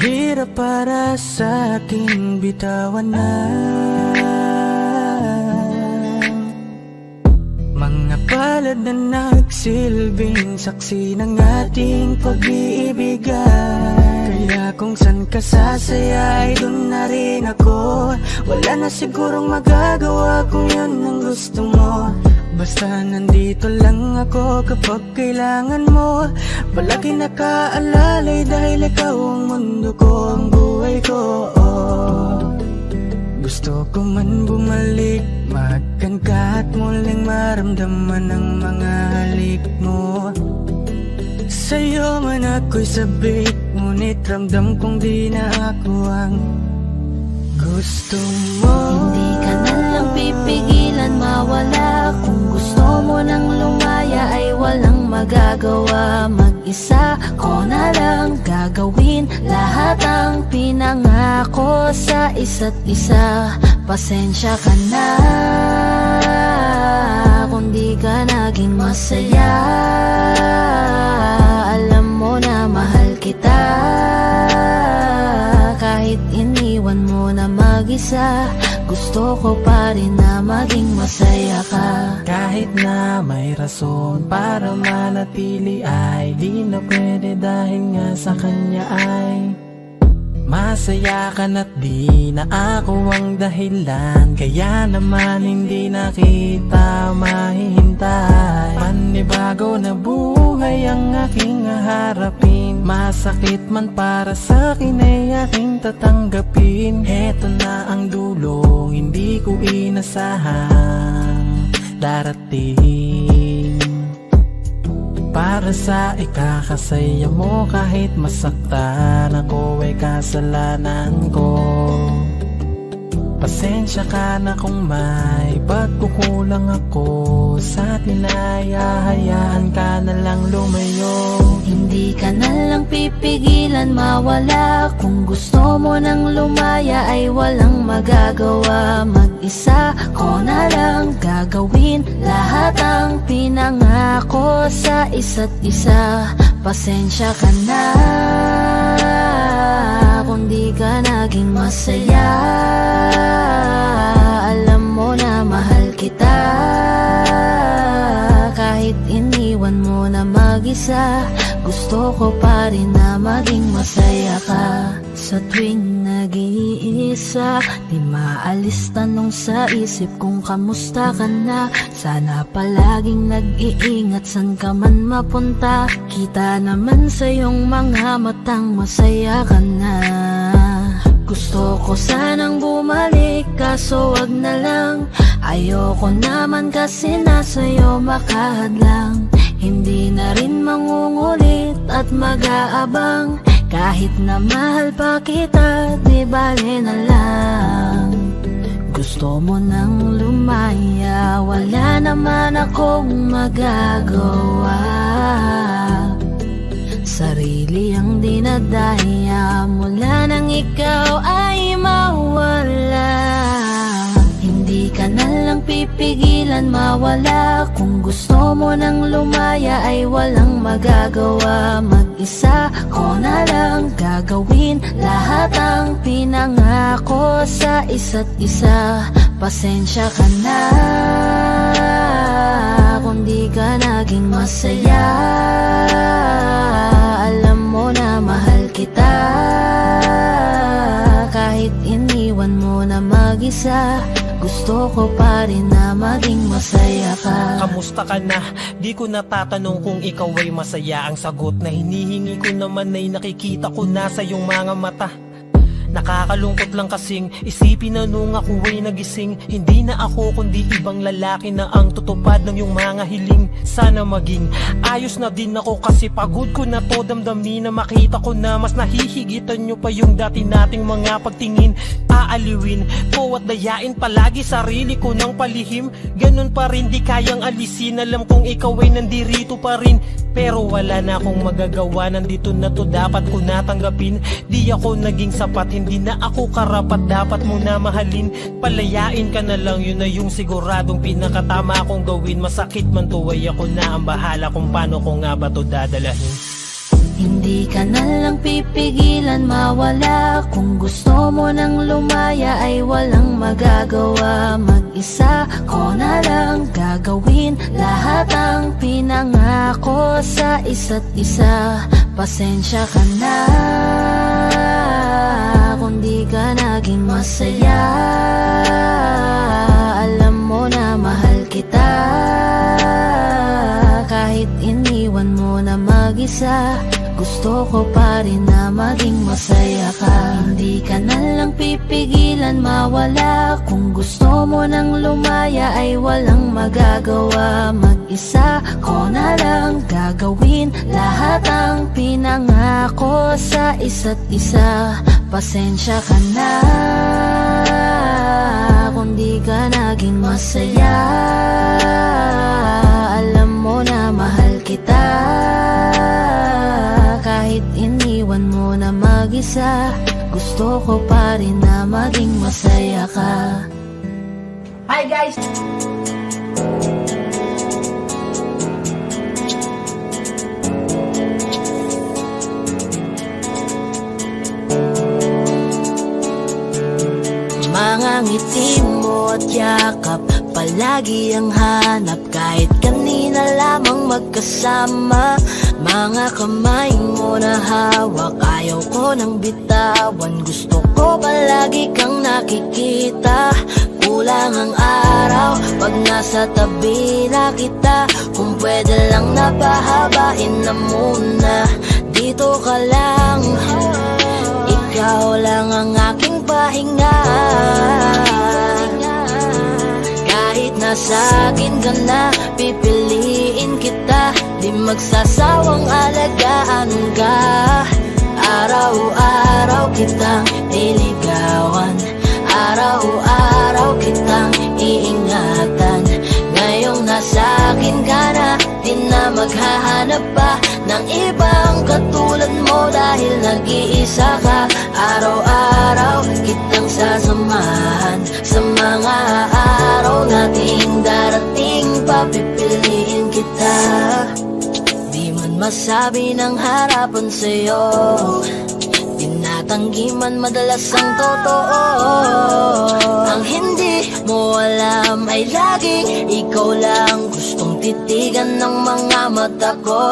Mahirap para sa akin bitawan na mga palad na nagsilbing saksi ng ating pag-iibigan. Kaya kung san ka sasaya ay dun na rin ako. Wala na sigurong magagawa kung yun ang gusto mo. Basta nandito lang ako kapag kailangan mo. Palagi nakaalalay dahil ikaw ang mundo ko, ang buhay ko. Gusto ko man bumalik, mahagkan ka at muling maramdaman ang mga halik mo. Sa'yo man ako'y sabik, ngunit ramdam kong di na ako ang gusto mo. Hindi ka na lang pipigilan mawala. Kung gusto mo nang lumaya ay walang magagawa. Mag-isa ko na lang gagawin lahat ang pinangako sa isa't isa. Pasensya ka na kung di ka naging masaya. Alam mo na mahal kita, kahit iniwan mo na mag-isa. Gusto ko pa rin na maging masaya ka. Kahit na may rason para manatili ay di na pwede dahil nga sa kanya ay masaya ka na't di na ako ang dahilan. Kaya naman hindi na kita mahihintay. Panibago na buhay ang aking haharapin. Masakit man para sa'kin ay aking tatanggapin. Heto na ang dulong hindi ko inasahang darating. Para sa ikakasaya mo kahit masaktan ako ay kasalanan ko. Pasensya ka na kung may pagkukulang ako sa atin ay hahayaan ka na lang lumayo. Hindi ka na lang pipigilan mawala. Kung gusto mo nang lumaya ay walang magagawa. Mag-isa ko na lang gagawin lahat ang pinangako sa isa't isa. Pasensya ka na kung di ka naging masaya. Alam mo na mahal kita, kahit iniwan mo na mag-isa. Gusto ko pa rin na maging masaya ka. Sa tuwing nag-iisa, di maalis tanong sa isip kung kamusta ka na. Sana palaging nag-iingat san ka man mapunta. Kita naman sa iyong mga matang masaya ka na. Gusto ko sanang bumalik kaso wag na lang. Ayoko naman kasi nasa'yo makahadlang. Hindi na rin mangungulit at mag-aabang. Kahit na mahal pa kita, di bale na lang. Gusto mo nang lumaya, wala naman akong magagawa. Sarili ang dinadaya mula nang ikaw ay mawala. Hindi ka na lang pipigilan mawala. Kung gusto mo nang lumaya ay walang magagawa. Mag-isa ko na lang gagawin lahat ang pinangako sa isa't isa. Pasensya ka na kung di ka naging masaya. Alam mo na mahal kita, kahit iniwan mo na mag-isa. Gusto ko pa rin na maging masaya ka. Kamusta ka na? Di ko natatanong kung ikaw ay masaya. Ang sagot na hinihingi ko naman ay nakikita ko na sa iyong mga mata. Nakakalungkot lang kasing isipin na nung ako ay nagising, hindi na ako kundi ibang lalaki na ang tutupad ng iyong mga hiling. Sana maging ayos na din ako kasi pagod ko na to damdamin na makita ko na mas nahihigitan nyo pa yung dati nating mga pagtingin. Aaliwin ko at dayain palagi sarili ko ng palihim. Ganun pa rin di kayang alisin, alam kong ikaw ay nandirito pa rin. Pero wala na akong magagawa, nandito na to dapat ko natanggapin. Di ako naging sapat, hindi na ako karapat, dapat mo na mahalin. Palayain ka na lang, yun na yung siguradong pinakatama akong gawin. Masakit man to ay ako na ang bahala kung paano ko nga ba to dadalahin. Hindi ka na lang pipigilan mawala. Kung gusto mo nang lumaya ay walang magagawa. Mag-isa ko na lang gagawin lahat ang pinangako sa isa't isa. Pasensya ka na kung di ka naging masaya. Alam mo na mahal kita, kahit iniwan mo na mag-isa. Gusto ko pa rin na maging masaya ka. Hindi ka na lang pipigilan mawala. Kung gusto mo nang lumaya ay walang magagawa. Mag-isa ko na lang gagawin lahat ang pinangako sa isa't isa. Pasensya ka na kung di ka naging masaya. Alam mo na mahal kita, kahit iniwan mo na mag-isa. Gusto ko pa rin na maging masaya ka. Hi guys! Mga ngiti mo at yakap, palagi ang hanap. Kahit kanina lamang magkasama. Mga kamay mo na hawak, ayaw ko nang bitawan. Gusto ko palagi kang nakikita. Kulang ang araw pag nasa tabi na kita. Kung pwede lang napahabain na muna. Dito ka lang, ikaw lang ang aking pahinga. Kahit nasa akin ka na, pipiliin kita. Di magsasawang alagaan ka. Araw-araw kitang niligawan. Araw-araw kitang iingatan. Ngayong nasa akin ka na, di na maghahanap pa ng ibang katulad mo. Dahil nag-iisa ka. Araw-araw kitang sasamahan. Sa mga araw nating darating, papipiliin kita. Di man masabi ng harapan sa'yo, tinatanggi man madalas ang totoo. Ang hindi mo alam ay laging ikaw lang gustong titigan ng mga mata ko.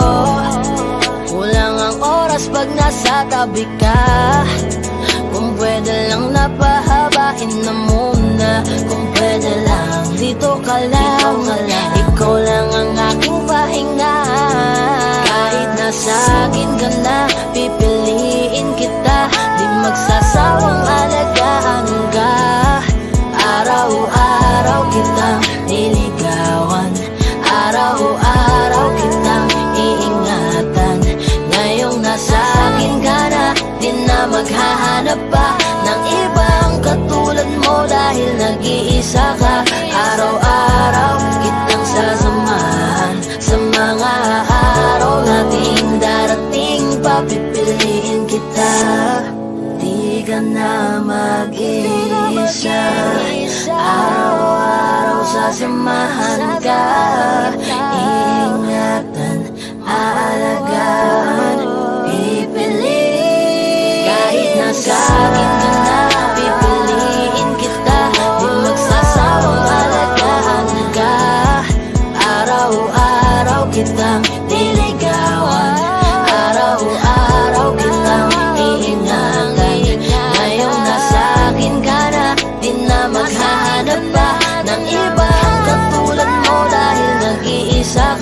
Kulang ang oras pag nasa tabi ka. Kung pwede lang napahabain na muna. Kung pwede lang dito ka lang. Ikaw lang ang aking pahinga. Kahit nasa akin ka na, pipiliin kita. Di magsasawang alagaan ka. Araw-araw kitang niligawan. Araw-araw kitang iingatan. Ngayong nasa akin ka na, di na maghahanap pa ng ibang katulad mo. Dahil nag-iisa ka. Araw-araw kitang sasamahan. Sa mga araw nating darating, papipiliin kita. Di ka na mag-iisa. Araw-araw sasamahan ka. Ingatan, aalagaan, pipiliin. Kahit nasa akin ka na, pipiliin kita. Di magsasawang alagaan ka. Araw-araw kitang niligawan. Araw-araw kitang iingatan. Ngayong nasa akin ka na, di na maghahanap pa ng ibang katulad mo. Dahil nag-iisa ka.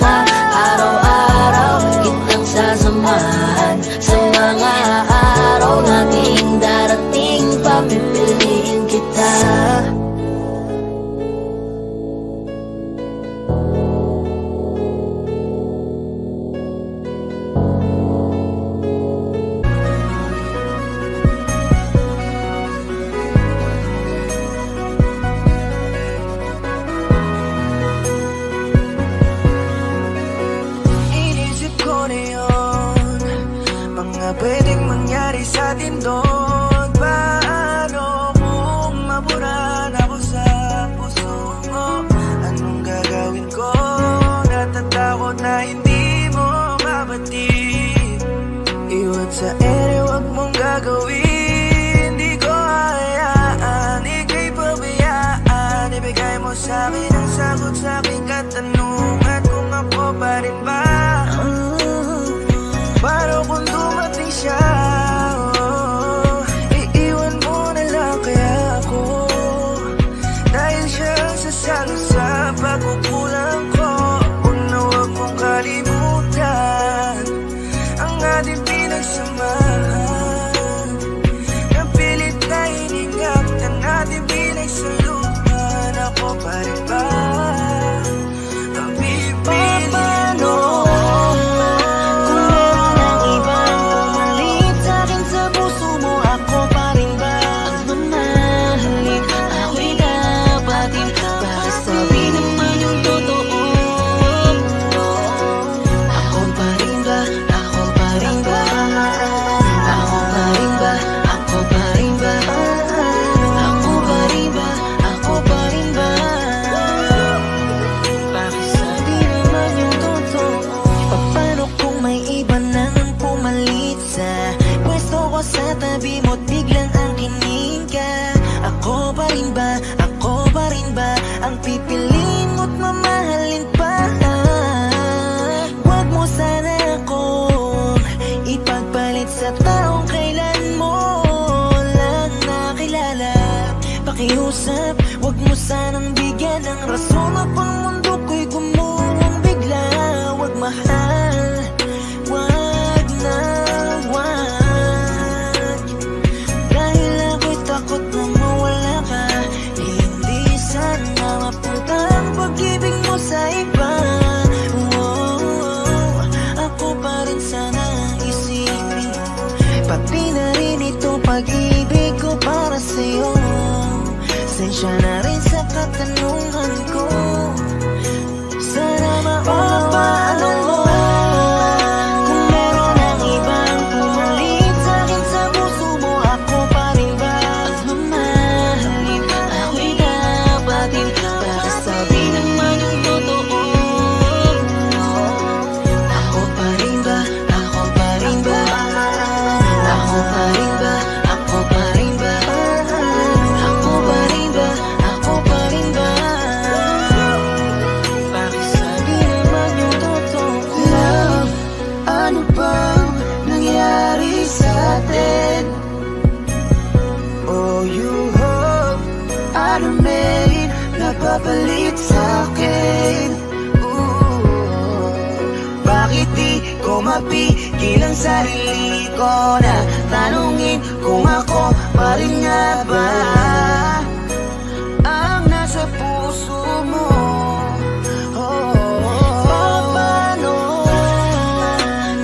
sagot sa aking katanungan kung ako pa rin ba. Para kung dumating siya, iiwan mo na lang kaya ako. Dahil siya ang sasalo sa pagkukulang ko. Huwag na huwag mong kalimutan ang ating pinagsamahan. Napilit na iningap ang ating pinagsaluhan. Ako pa rin ba ang pipili mo? Sa tabi mo't biglang ang kinig ka. Ako pa rin ba, ako pa rin ba ang pipiliin mo't mamahalin pa? Huwag mo sana akong ipagpalit sa taong kailan mo lang nakilala. Pakiusap, huwag mo sanang bigyan ng rason at ang mundo ko'y gumuhong bigla. Huwag mahal, huwag na huwag. Takot na mawala ka, hindi sana mapunta ang pag-ibig mo sa iba. Ako pa rin sana ang isipin mo, pati na rin ito pag-ibig ko para sa'yo. Sensya na rin sa katanungan ko, sana maunawaan mo. Papalit sa'kin. Bakit di ko mapigil ang sarili ko na tanungin kung ako pa rin nga ba ang nasa puso mo? Paano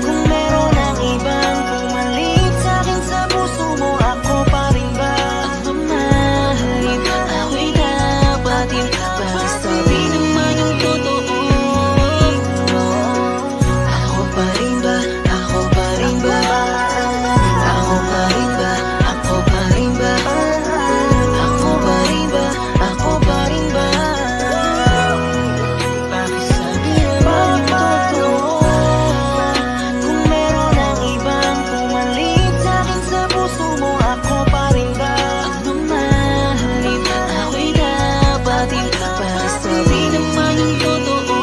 kung meron ang ibang pumalit sa'kin sa puso mo? Ako pa rin ba ang mamahalin? Ako'y dapatin. Sabi naman yung totoo. Ako pa rin ba? Ako pa rin ba? Ako pa rin ba? Ako pa rin ba? Ako pa rin ba? Ako pa rin ba? Bakit sabi naman yung totoo? Kung meron ang ibang pumalit sa'kin sa puso mo, ako pa rin ba ang mamahalin? Ako'y dapatin. Sabi naman yung totoo.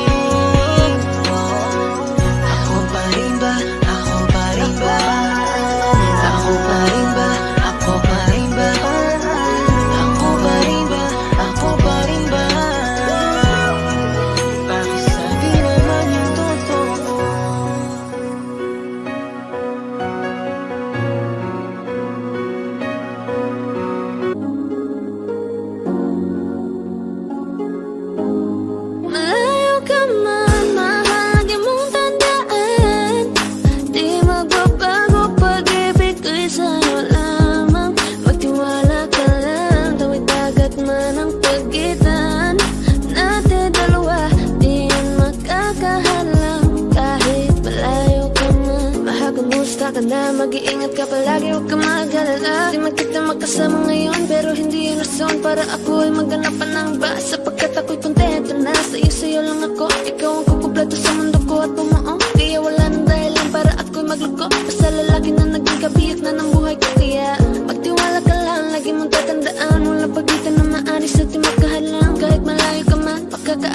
Ako pa rin ba? Ako pa rin ba? Ako pa rin ba? Ako pa rin ba? Ako pa rin ba? Ako pa rin ba? Bakit sabi naman yung totoo? Malayo ka man, mahagi mong tandaan, di magbabago pag-ibig ko'y sa'yo lamang. Magtiwala ka lang, tawid dagat man ang pagitan natin dalawa, di yan makakahalang. Kahit malayo ka man, mahagamusta ka na, mag-iingat ka palagi, huwag ka mag-alala. Di man kita magkasama ngayon, pero hindi yun rason para ako ay maghanap pa ng iba. Sapagkat ako'y kontento na sa'yo lang ako. Ikaw ang kukumpleto sa mundo ko at bumuo. Kaya wala nang dahilan para ako'y magluko. Basta lalaki na naging kabiyak na ng buhay ko. Kaya magtiwala ka lang, lagi mong tatandaan, walang pagitan na maaris at di magkahalang. Kahit malayo ka man, pagkakaabot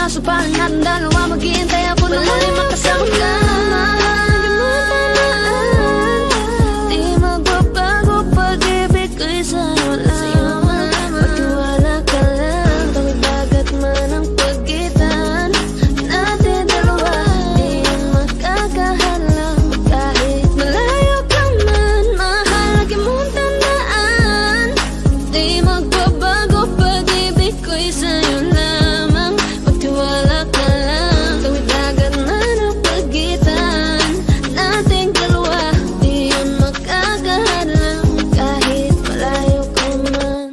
kaso parang natin dalawa maghihintay ako na muli makasama ka. Di magbabago pag-ibig ko'y sa'yo lamang. Magtiwala ka lang, tawid dagat man ang pagitan natin dalawa. Di yan magkakahalang kahit malayo ka man. Mahal, lagi mong tandaan, di magbabago pag-ibig ko'y sa'yo lamang. Magtiwala ka lang, tawid dagat man ang pagitan nating dalawa. Di yan magkakahalang kahit malayo ka man.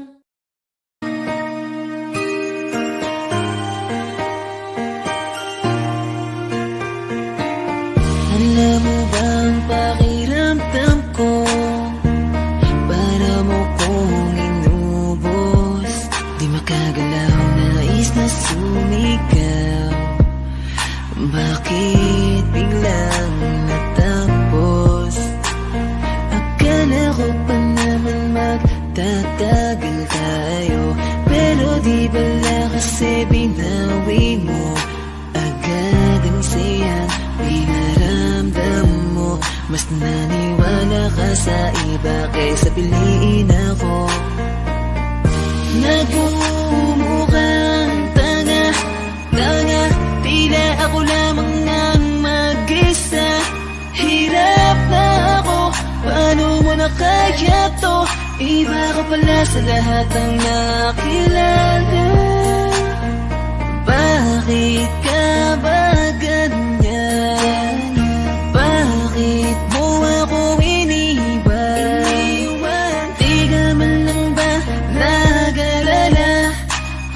Alam mo ba ang pakiramdam ko? Para mo kong inubos, di makagalaw, nais na sumigaw. Bakit biglang natapos? Akala ko pa naman magtatagal tayo, pero di bala kasi binawi mo agad ang sayang pinaramdam mo. Mas naniwala ka sa iba kaysa piliin ako. Nagmumukhang tanga, tila ako lamang ang mag-isa. Hirap na ako, paano mo na kaya to? Iba ka pala sa lahat ang nakilala. Bakit ka ba ganyan? Bakit mo ako iniwan? Di ka man lang ba nag-alala?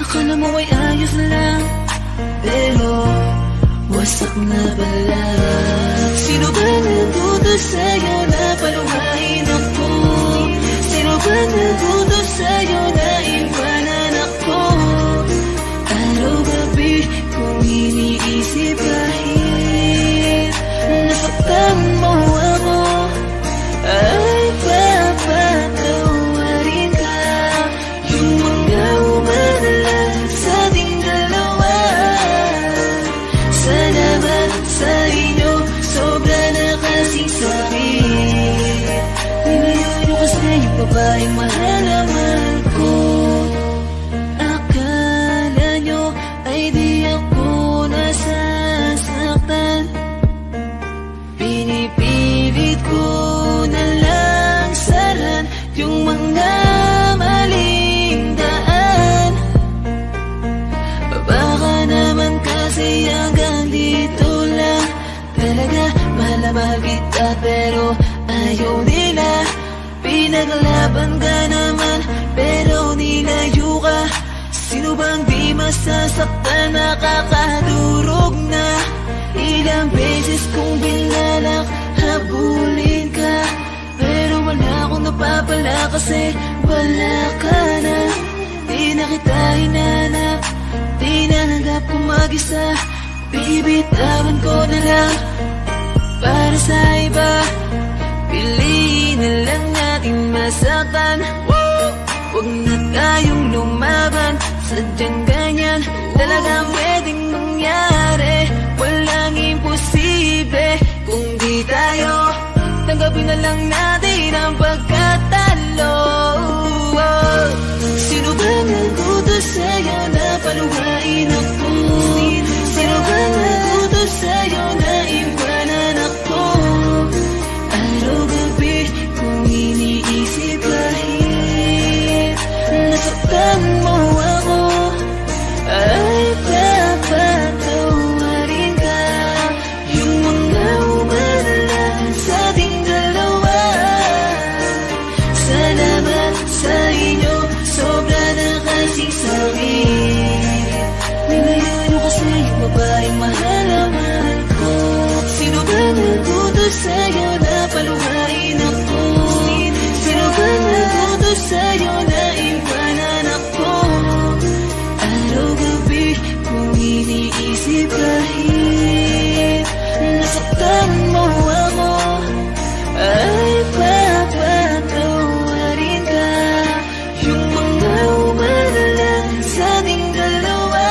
Akala mo ay ayos lang, pero wasak na pala. Sino ba nagduda sa'yo na paluhain ako? Sino ba nagduda sa'yo na iwanan ako? Araw-gabi kung iniisip kahit nasaktan mo ako, ay papatawarin ka. Yung mga umanalan sa ating dalawa, salamat sa inyo, sobra na kasing sakit. Nilayo nyo kasi yung babaeng mahalaman ko. Akala nyo ay di ako nasasaktan. Pinipilit ko na lang saran yung mga maling daan. Baka naman kasi hanggang dito lang. Talaga mahal na mahal kita pero ayaw nila. Pinaglaban ka naman pero nilayo ka. Sino bang di masasaktan, nakakadurog na? Ilang beses kong binalak habulin ka, pero wala akong napapala kasi wala ka na. Di na kita hinanap, di nanggap kong mag-isa. Bibitawan ko na lang para sa iba. Piliin na lang natin masaktan. Huwag na tayong lumaban, sadyang ganyan talagang pwedeng mangyari. Walang imposible kung di tayo. Tanggapin na lang natin ang pagkatalo. Sino ba nagutos sa'yo na paluhain ako? Sino ba nagutos sa'yo na iwanan ako? Araw-gabi kung iniisip kahit nasaktan mo ako, ay papatawarin ka. Yung mga umanalan sa ating dalawa, salamat sa inyo, sobra na kasing sakit. Nilayo nyo kasi yung babaeng mahalaman ko. Sino ba nagutos sa'yo na paluhain ako? Sino ba nagutos sa'yo na iwanan ako? Araw-gabi kung iniisip kahit nasaktan mo ako, ay papatawarin ka. Yung mga umanalan sa ating dalawa,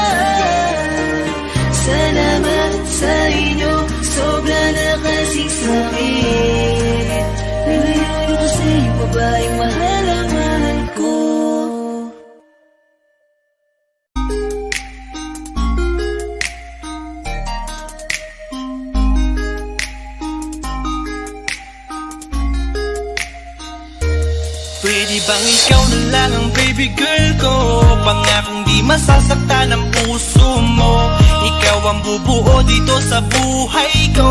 bang ikaw na lang ang baby girl ko? Pangakong di masasaktan ang puso mo. Ikaw ang bubuo dito sa buhay ko,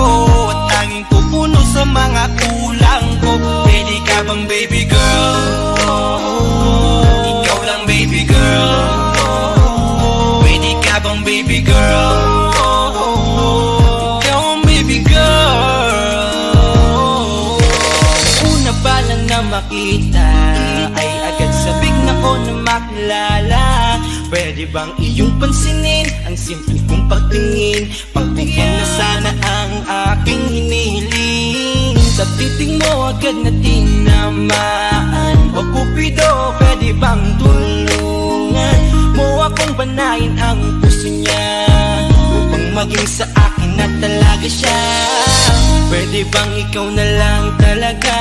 at tanging pupuno sa mga kulang ko. Pwede ka bang baby girl? Ikaw lang baby girl. Pwede ka bang baby girl? Ikaw ang baby girl. Una pa lang na makita ay agad sabik na ko na makilala. Pwede bang iyong pansinin ang simple kong pagtingin? Pagbigyan na sana ang aking hinihiling. Sa titing mo agad na tinamaan. O Cupido, pwede bang tulungan mo akong banayin ang puso niya, upang maging sa akin na talaga siya? Pwede bang ikaw na lang talaga?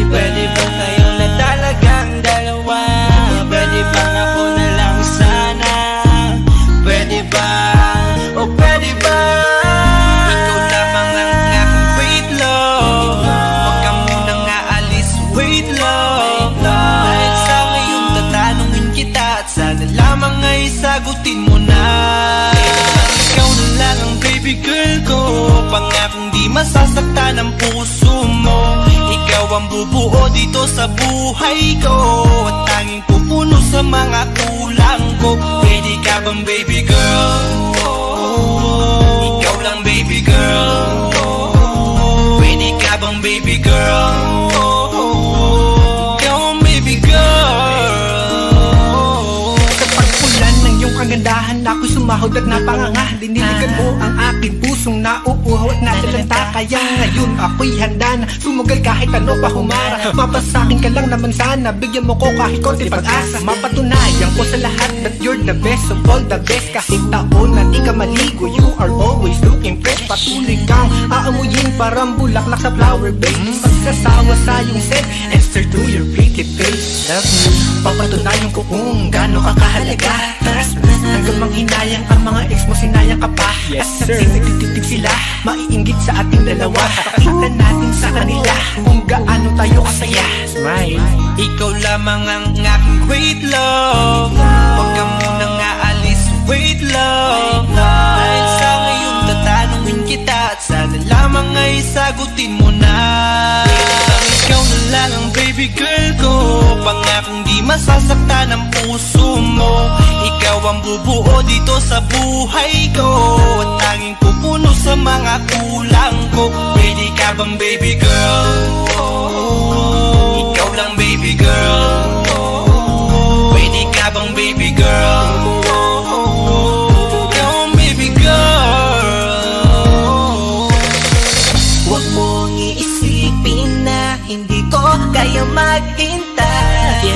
Pwede bang tayo na talagang dalawa? Pwede bang ako na lang sana? Pwede ba? O pwede ba? Ikaw lamang ang aking wait love. Huwag ka munang aalis, wait love. Dahil sa ngayon tatanungin kita, at sana lamang ay sagutin mo na. Ikaw na lang ang baby girl ko, pangakong di masasaktan ang puso mo. Ikaw ang bubuo dito sa buhay ko, at tanging pupuno sa mga kulang ko. Pwede ka bang baby girl? Ikaw lang baby girl. Pwede ka bang baby girl? Ikaw ang baby girl. Sa pagpulan ng iyong kagandahan, ako'y sumahod at napanganga. Diniligan mo ang aking pusong nauuhaw at natalanta. Kaya ngayon ako'y handa na sumugal kahit ano pa humara. Mapasakin ka lang naman sana, bigyan mo ko kahit konti pag-asa. Mapatunayan ko sa lahat that you're the best of all the best. Kahit taon na di ka maligo, you are always looking fresh. Patuloy kang aamuyin parang bulaklak sa flower base. Pagsasawa sa iyong scent and stare through your pretty face. Love me, papatunayan ko kung gaano ka kahalaga. Trust me, hanggang manghinayang ang mga ex mo, sinayang ka pa. Yes sir, nagtititig sila, maiinggit sa ating dalawa. Pakita natin sa kanila kung gaano tayo kasaya. Smile. Ikaw lamang ang aking great love. Huwag ka munang aalis, wait love. Dahil sa ngayon tatanungin kita, at sana lamang ay sagutin mo na. Ikaw na lang ang baby girl ko, pangakong di masasaktan ang puso mo. Ikaw ang bubuo dito sa buhay ko, at tanging pupuno sa mga kulang ko. Pwede ka bang baby girl? Ikaw lang baby girl. Pwede ka bang baby girl? Ikaw ang baby girl. Huwag mong iisipin na hindi ko kaya maghintay.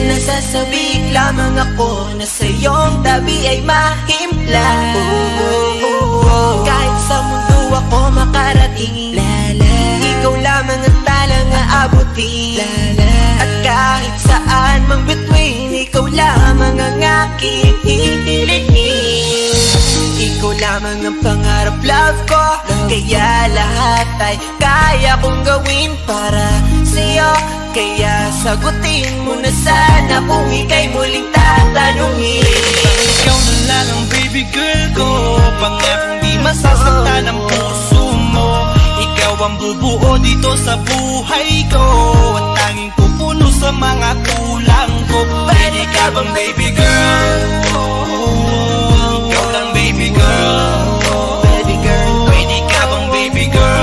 Nasasabik lamang ako na sa iyong tabi ay mahimpla. Kahit sa mundo ako makarating, ikaw lamang ang talang aabutin. At kahit saan mang between, ikaw lamang ang aking hihilihin. Ikaw lamang ang pangarap, love ko. Kaya lahat ay kaya kong gawin para sa'yo. Kaya sagutin mo na sana kung ika'y muling tatanungin. Ikaw na lang ang baby girl ko, pangakong di masasaktan ang puso mo. Ikaw ang bubuo dito sa buhay ko, at tanging pupuno sa mga kulang ko. Pwede ka bang baby girl? Ikaw lang baby girl. Baby girl. Pwede ka bang baby girl?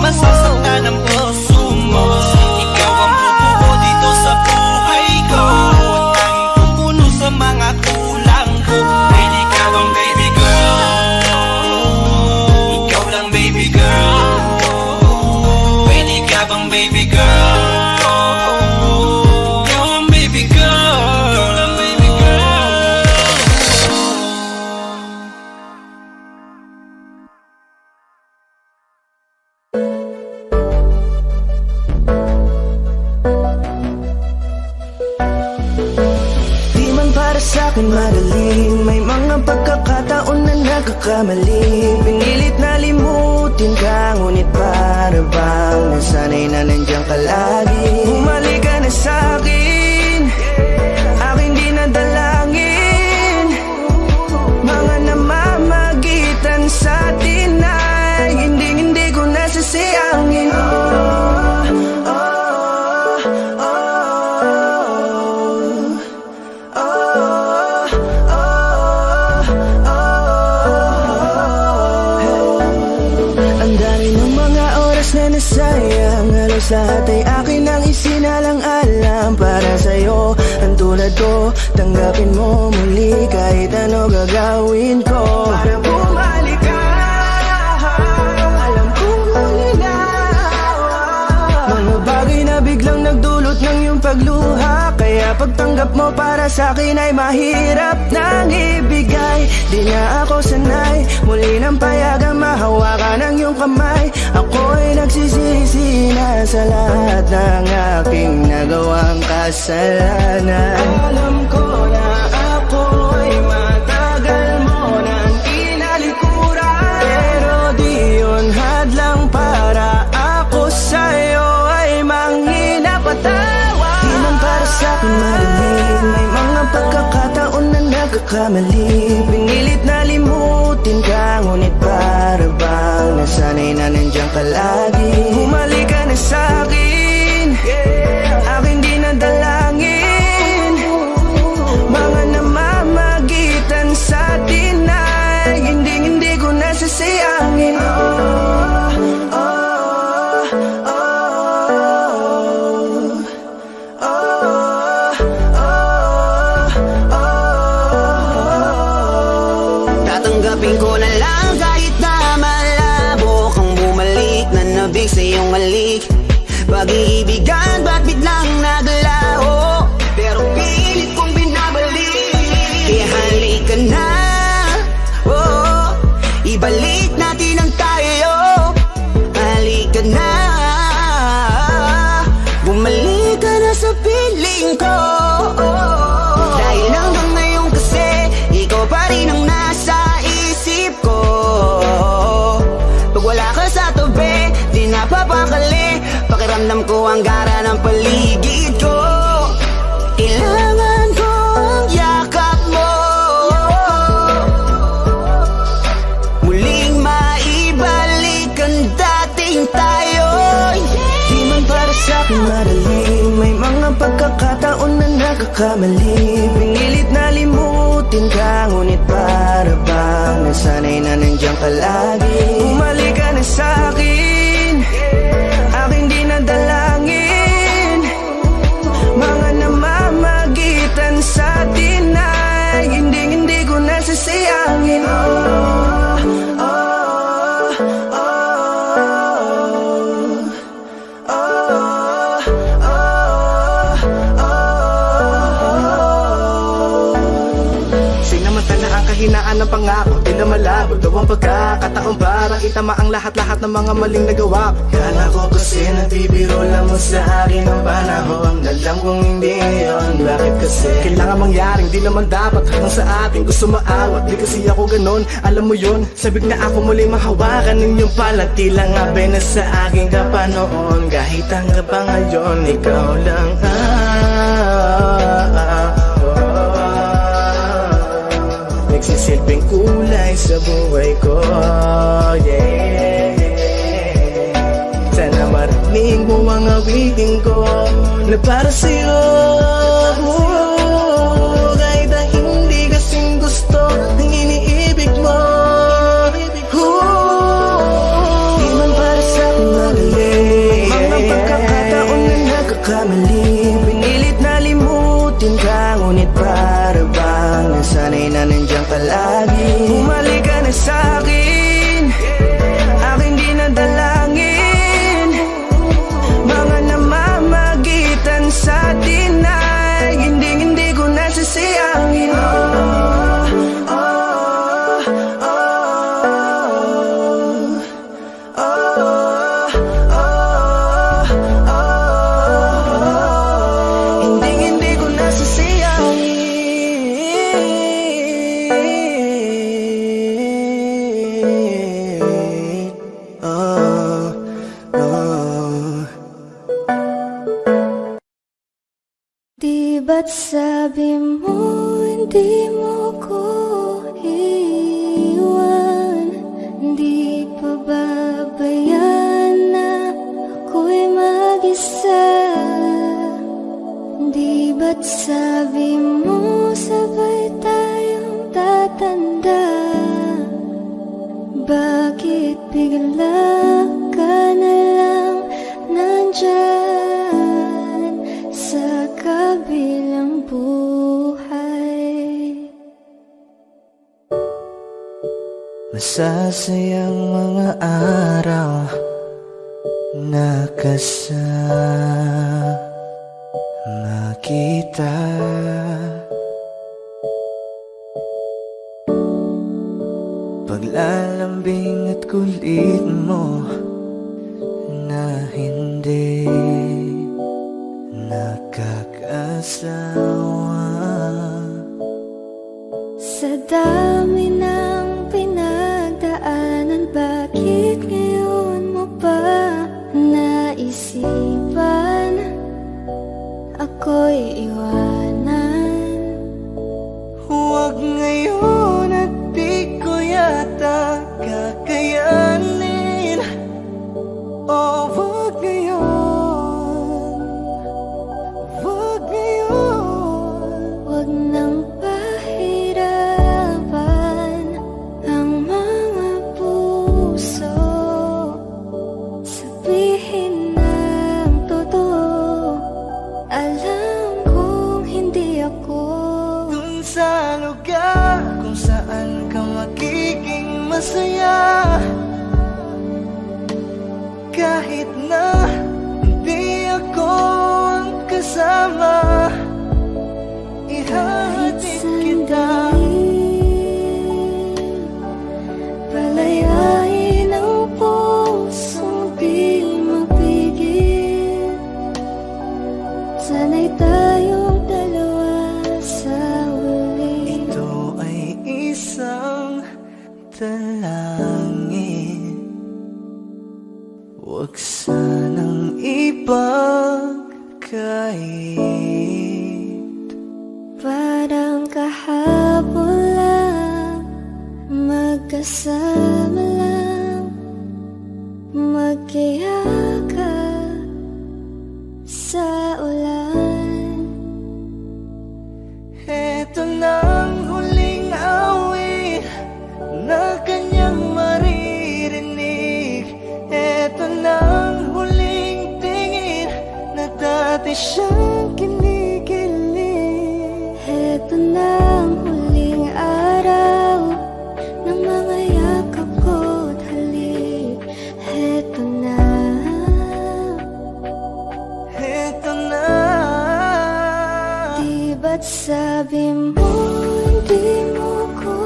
Masasaktan ang puso mo. Ikaw ang bubuo dito sa buhay ko, at tanging pupuno sa mga kulang ko. Pwede ka bang baby girl? Ikaw lang baby girl. Pwede ka bang baby girl? Ikaw ang baby girl. Ikaw lang baby girl. Sa'kin madaling may mga pagkakataon na nagkakamali. Pinilit na limutin ka, ngunit para bang nasanay na nandiyan ka lagi. Bumalik ka na sa'kin, aking di nadalangin. Mga namamagitan sa atin ay hindi ko nasasayangin. Ang dami ng mga oras na nasayang, halos lahat ay akin ang isinalang-alam para sa'yo. Ang tulad ko, tanggapin mo muli kahit ano gagawin ko para bumalik ka. Alam kong mali na mga bagay na biglang nagdulot ng iyong pagluha, kaya pagtanggap mo para sa'kin ay mahirap nang ibigay. Di na ako sanay, muli nang payagang mahawakan ang iyong kamay. Ako'y nagsisisi na sa lahat ng aking nagawang kasalanan. Alam ko na ako'y matagal mo nang kinalikuran, pero di yun hadlang para ako sa'yo ay manginapatawa. Di man para sa'kin marinig, may mga pagkakataon na nagkakamali. Pinilit na limutin ka, ngunit para bang nasanay na nandiyan ka lagi. Bumalik ka na sa'kin, aking di nadalangin. Mga namamagitan sa atin ay hindi ko nasasayangin. Tatanggapin ko na lang kahit na malabo kang bumalik na nabig sa iyong halik. Pag-iibigan ba't biglang naglaho, pero pilit kong binabalik. Kaya halika na, oh, ibalik natin ang tayo. Halika na, bumalik ka na sa piling ko. Dahil hanggang ngayon kasi ikaw pa rin ang nasa isip ko. Pag wala ka sa tabi, di napapakali. Pakiramdam ko ang gara ng paligid ko. Kailangan ko ang yakap mo, muling maibalik ang dating tayo. Di man para sa'kin madali, may mga pagkakataon na nagkakamali. Pinilit na limutin ka, ngunit para bang nasanay na nandiyan ka lagi. Bumalik ka na sa'kin, aking di nadalangin. Mga namamagitan sa atin ay hindi ko nasasayangin. Sinamantala ang kahinaan ng pangako, di na malabo daw ang pagkakataon para itama ang lahat-lahat ng mga maling nagawa ko. Kala ko kasi nagbibiro lang mo sa akin ang panahon, alam kong hindi yun. Bakit kasi kailangan mangyaring di naman dapat hanggang sa atin gusto maawat. Di kasi ako ganon, alam mo yun. Sabik na ako muli mahawakan ng iyong palad, tila nga na sa aking kapanoon. Kahit hanggang pa ngayon, ikaw lang nagsisilbing kulay sa buhay ko, yeah. Sana marinig mo ang awitin ko na para sa'yo, kahit na hindi kasing gusto ang iniibig mo. Di man para sa'kin madali, mga pagkakataon na nagkakamali. Pinilit na limutin ka, ngunit para bang nasanay na nandiyan ka lagi. Bumalik ka na sa'kin, aking di nadalangin. Mga namamagitan sa atin ay hindi ba't sabi mo hindi mo ko iwan? Di pa babayaan na ako'y mag-isa? Di ba't sabi mo sabay tayong tatanda? Bakit bigla ka na lang nandyan sa kabilang buhay? Masasayang mga araw na kasama kita. Paglalambing at kulit mo na hindi nakakasawa. Sa dami ng pinagdaanan, bakit ngayon mo pa naisipan ako'y iwanan? Huwag ngayon at di ko yata kakayanin. Oh, huwag ngayon, huwag ngayon. Huwag nang pahirapan ang mga puso. Sabihin ng totoo, alam kong hindi ako Dun sa lugar kung saan ka magiging masaya, kahit na hindi ako ang kasama, ihahatid kita. Palayain ang pusong di mapigil. Sana'y tayong dalawa sa huli. Ito ay isang talangin, huwag sanang ipagkait. Parang kahapon lang, magkasama lang, magkiyakap sa ulan. Eto nang huling awit na kanyang maririnig. Eto nang huling tingin na dati siyang kinikilig. Eto na ang huling araw ng mga yakap ko't halik. Eto na. Eto na. Di ba't sabi mo hindi mo ko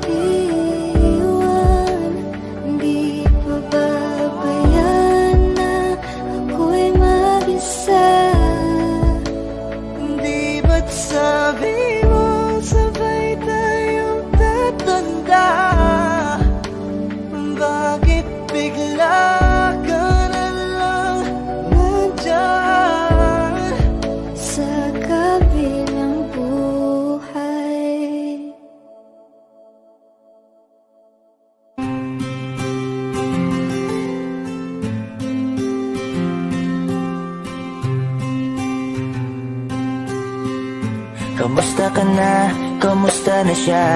iwan? Di pa babayaan na ako'y mag-isa? Di ba't sabi mo sabay tayong tatanda? Bakit bigla ka na lang nandyan Sa kabilang buhay? Kamusta ka na? Kamusta na siya?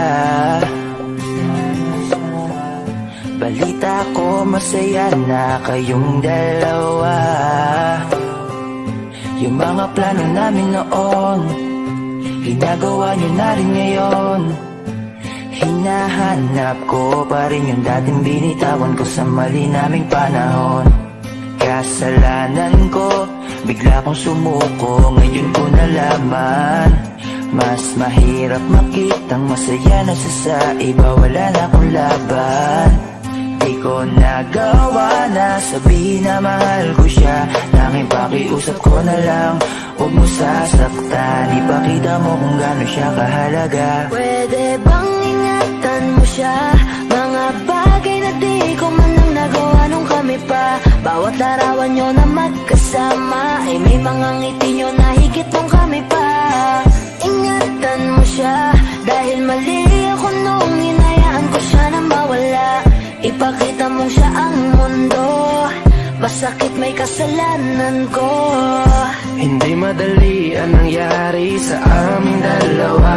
Balita ko masaya na kayong dalawa. Yung mga plano namin noon, ginagawa niyo na rin ngayon. Hinahanap ko pa rin yung dating binitawan ko sa mali naming panahon. Kasalanan ko, bigla kong sumuko, ngayon ko nalaman. Mas mahirap makitang masaya na siya sa iba, wala na akong laban. Di ko nagawa na sabihin na mahal ko siya, tanging pakiusap ko na lang, huwag mo sasaktan. Ipakita mo kung gaano siya kahalaga. Pwede bang ingatan mo siya? Mga bagay na di ko man lang nagawa nung kami pa Bawat larawan nyo na magkasama ay may mga ngiti nyo na higit nung kami pa. Ingatan mo siya dahil mali ako nung hinayaan ko siya na mawala. Ipakita mong siya ang mundo, masakit may kasalanan ko. Hindi madali ang nangyari sa aming dalawa.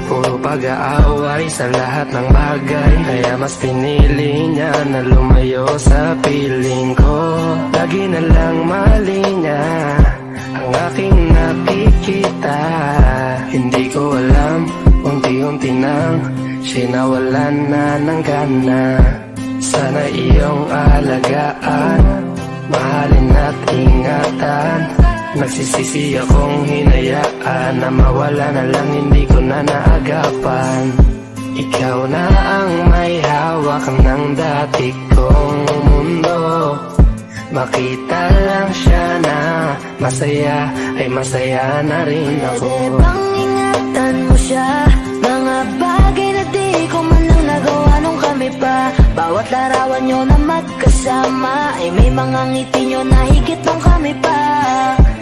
Puro pag-aaway sa lahat ng bagay, kaya mas pinili niya na lumayo sa piling ko. Lagi na lang mali niya ang aking nakikita. Hindi ko alam, unti-unti nang sinawalan na ng gana. Sana iyong alagaan, mahalin at ingatan. Nagsisisi akong hinayaan na mawala na lang, hindi ko na naagapan. Ikaw na ang may hawak ng dati kong mundo. Makita lang siya na masaya, ay masaya na rin ako. Pwede bang ingatan mo siya? Mga bagay na di ko man lang nagawa nung kami pa. Bawat larawan nyo na magkasama ay may mga ngiti nyo na higit nung kami pa.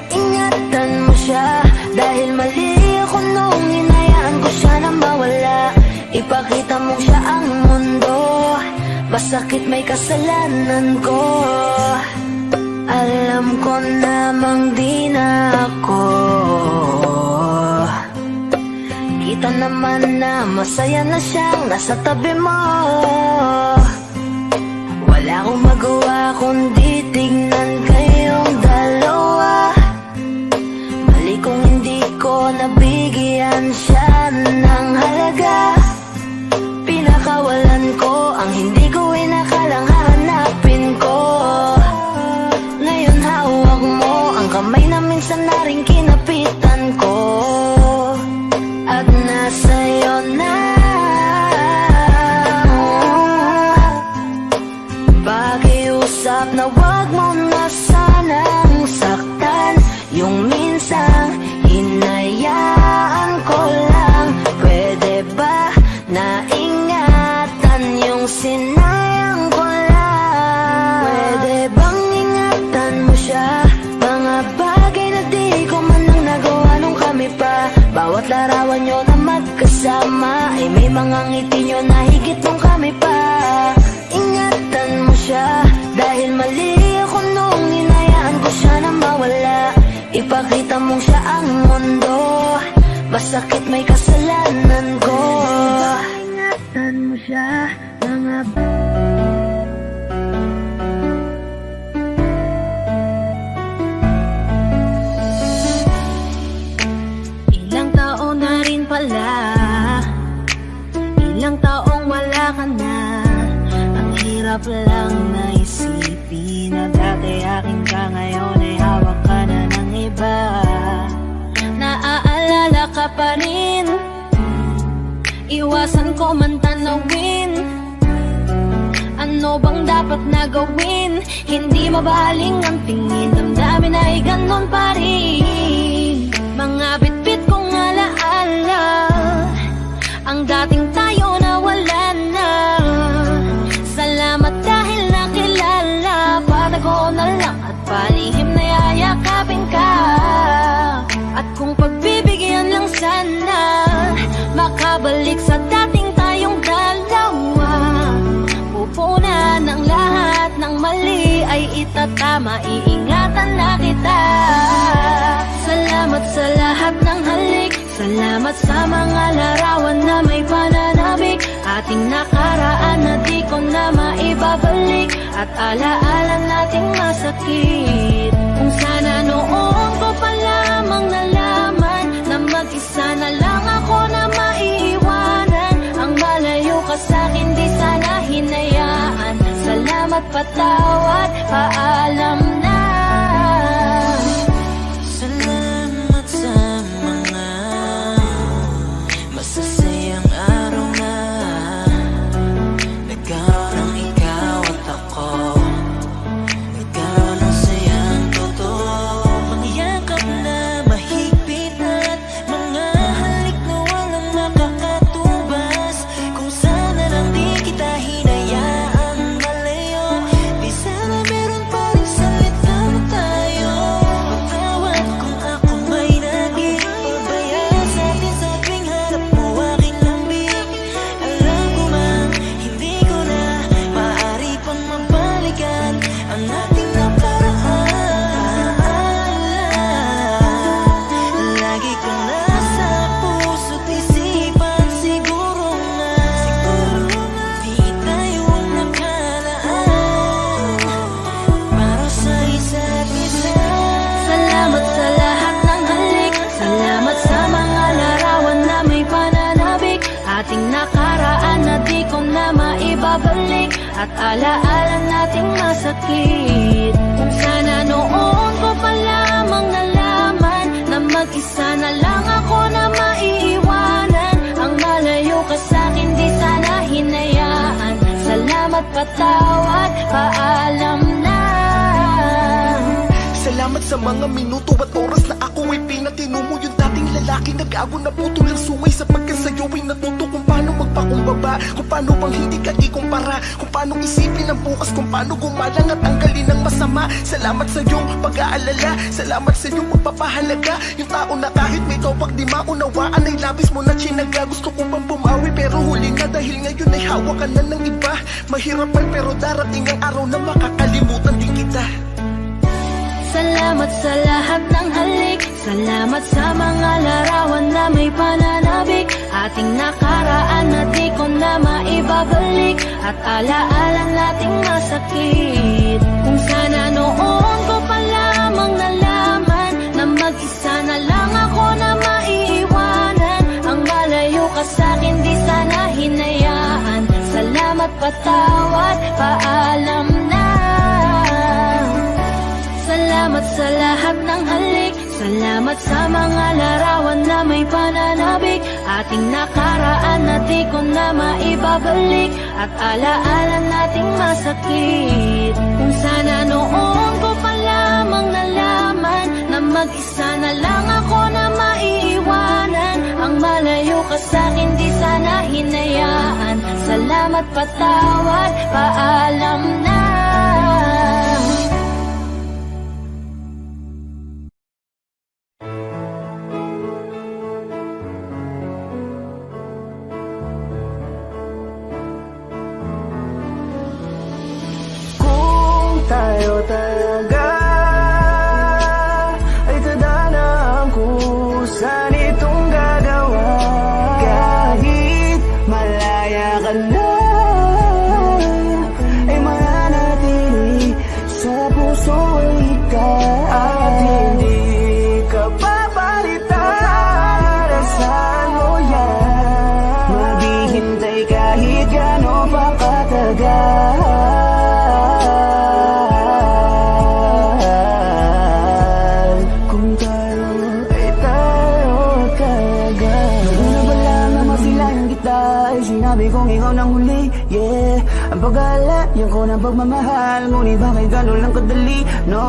Ingatan mo siya dahil mali ako nung hinayaan ko siya na mawala. Ipakita mong siya ang mundo, masakit may kasalanan ko. Alam ko namang di na ako. Kita naman na masaya na siyang nasa tabi mo. Wala akong magawa kundi tignan kayong dalawa. Mali kung hindi ko nabigyan siya ng halaga. Pinakawalan ko ang hindi ko inakalang hahanapin ko. Ngayon hawak mo ang kamay na minsan na rin kinapitan ko. At nasa'yo na. Pakiusap na wag mo na sanang saktan. Yung minsang hinayaan ko lang. Pwede ba na ingatan yung sinayang ko lang? Pwede bang ingatan mo siya? Mga bagay na di ko man lang nagawa nung kami pa. Bawat larawan nyo na magkasama ay may mga ngiti nyo na higit nung kami pa. Ingatan mo siya dahil mali ako nung hinayaan ko siya na mawala. Ipakita mong siya ang mundo, masakit may kasalanan ko. Ingatan mo siya, mga ilang taon na rin pala, ilang taong wala ka na. Ang hirap lang na isipin na dati akin ka, ngayon ay hawak ka na ng iba. Naaalala ka pa rin, iwasan ko man tanawin. Ano bang dapat na gawin? Hindi mabaling ang tingin, damdamin ay ganon pa rin. Mga bitbit kong alaala, ang dating tayo na wala na. Salamat dahil nakilala, patago na lang at palihim na yayakapin ka. At kung pagbibigyan lang sana, makabalik sa dating tayong dalawa. Pupunan ng lahat ng mali ay itatama, iingatan na kita. Salamat sa lahat ng halik, salamat sa mga larawan na may pananabik. Ating nakaraan na di ko na maibabalik, at alaala nating masakit. Kung sana noon ko pa lamang nalaman na mag-isa na lang ako na maiiwanan. Ang malayo ka sa'kin di sana hinayaan. Salamat, patawad, paalam na. Salamat sa mga masasayang araw na nagkaroon ng ikaw at ako. Nagkaroon ng at alaala nating masakit. Kung sana noon ko pa lamang nalaman na mag-isa na lang ako na maiiwanan. Ang malayo ka sa'kin di sana hinayaan. Salamat, patawad, paalam na. Salamat sa mga minuto at oras na ako ay pinatino mo. Yung dating lalaki nag-ago na puto lang sungay. Sapagkat sa'yo ay natuto kung paano magpakumbaba, kung paano bang hindi ka ikumpara, kung paano isipin ang bukas, kung paano gumalang at tanggalin ang masama. Salamat sa iyong pag-aalala, salamat sa iyong pagpapahalaga. Yung tao na kahit may topag di maunawaan ay labis mo na chinaga. Gusto ko bang bumawi pero huli na dahil ngayon ay hawak ka na ng iba. Mahirap man pero darating ang araw na makakalimutan din kita. Salamat sa lahat ng halik, salamat sa mga larawan na may pananabik. Ating nakaraan na di ko na maibabalik, at alaala nating masakit. Kung sana noon ko pa lamang nalaman na mag-isa na lang ako na maiiwanan. Ang malayo ka sa'kin di sana hinayaan. Salamat, patawad, paalam na. Salamat sa lahat ng halik, salamat sa mga larawan na may pananabik. Ating nakaraan na di ko na maibabalik, at alaala nating masakit. Kung sana noon ko pa lamang nalaman na mag-isa na lang ako na maiiwanan. Ang malayo ka sa'kin di sana hinayaan. Salamat, patawad, paalam na. Tayo talaga ay tadhana ang kusan itong gagawa. Kahit malaya ka na ay mananatili sa puso ay ikaw. At hindi ka papalitan. Saan mo yan? Maghihintay kahit gano'n pa katagal. Sinabi kong ikaw nang huli, yeah. Ang pag-aalayan ko ng pagmamahal, ngunit bakit gano'n lang kadali? No,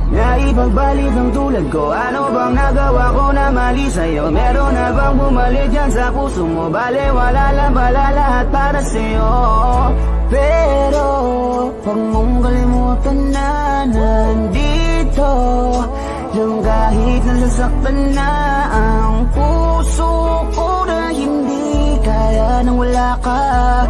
naipagbalik ang tulad ko. Ano bang nagawa ko na mali sa'yo? Meron na bang bumalik dyan sa puso mo? Bale, wala lang pala lahat para sa'yo. Pero, huwag mong kalimutan na nandito lang kahit nasasaktan na ang puso ko na hindi kaya nang wala ka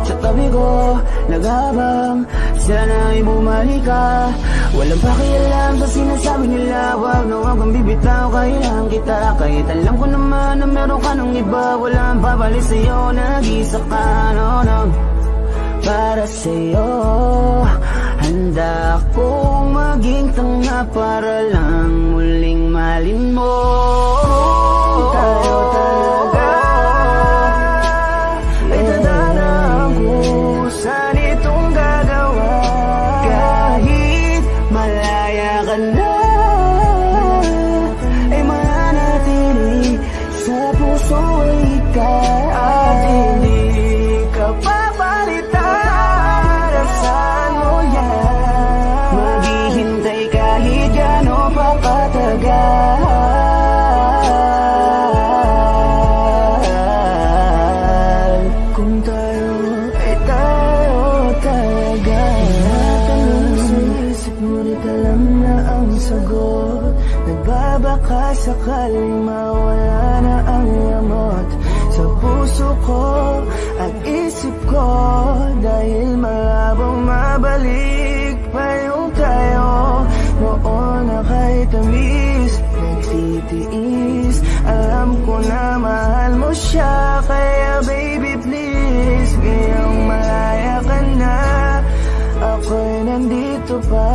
sa tabi ko. Naghabang sila na ay bumalik ka. Walang pakialam sa sinasabi nila. Huwag na huwag kang bibitaw, kailangan kita. Kahit alam ko naman na meron ka ng iba. Walang babalik sa'yo, nag-isa ka, no, no. Para sa'yo handa akong maging tanga para lang muling malin mo. Tayo talaga ay tadhana ang kusan itong gagawa. Kahit malaya ka na ay mananatili sa puso ay ikaw. At hindi ka papalitan. Saan mo yan? Maghihintay kahit gano'n pa katagal. Kung tayo ay tayo talaga. Natanong sa isip ngunit alam na ang sagot. Nagbabaka sakaling mawala na ang lamot sa puso ko at isip ko. Dahil malabong mabalik pa yung tayo noon na kahit tamis nagsitiis. Alam ko na mahal mo siya, kaya baby please, ngayong malaya ka na, ako'y nandito pa.